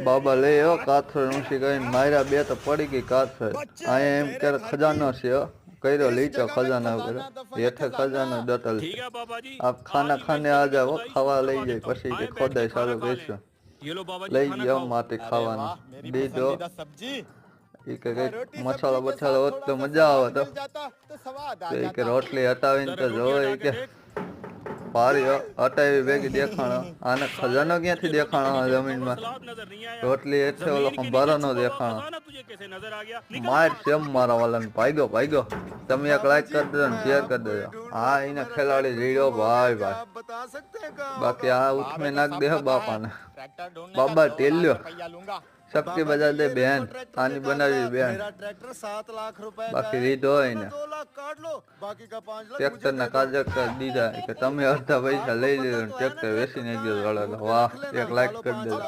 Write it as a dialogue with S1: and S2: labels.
S1: બાબા લઈ આવ્યો કાથર ઊંચી કરીને માર્યા બે તો પડી ગઈ કાથર. અહીંયા એમ ક્યારે ખજાનો છે કર્યો લીચો ખજાના ઉપર હેઠે ખજાનો દટલ છે. આપ ખાના ખાને આ જાવ ખાવા લઈ જાય પછી કે ખોદાય ચાલુ કરીશું. લઈ ગયો માટી ખાવાનું દીધો. એ કે કઈક મસાલો બસાલો હોત તો મજા આવે તો કે રોટલી હટાવીને તો જોવે કે પારી હટાવી ભેગી દેખાણો. આને ખજાનો ક્યાંથી દેખાણો જમીનમાં રોટલી એટલે ઓલો સંભારો નો દેખાણો. માર સેમ મારા વાલાને ભાગ્યો ભાગ્યો. તમે એક લાઈક કરી દેજો ને શેર કરી દેજો. હા એને ખેલાડી રીડ્યો ભાઈ ભાઈ. બાકી આ ઉઠમે નાખ દે બાપાને. બાબા ટેલ્યો શક્તિ બજા દે બેન આની બનાવી બેન. બાકી રીધો હોય ને ટ્રેક્ટર ના કાજક દીધા કે તમે અડધા પૈસા લઈ લીધો ટ્રેક્ટર વેચીને ગયો. વાહ એક લાઈક કરી દેજો.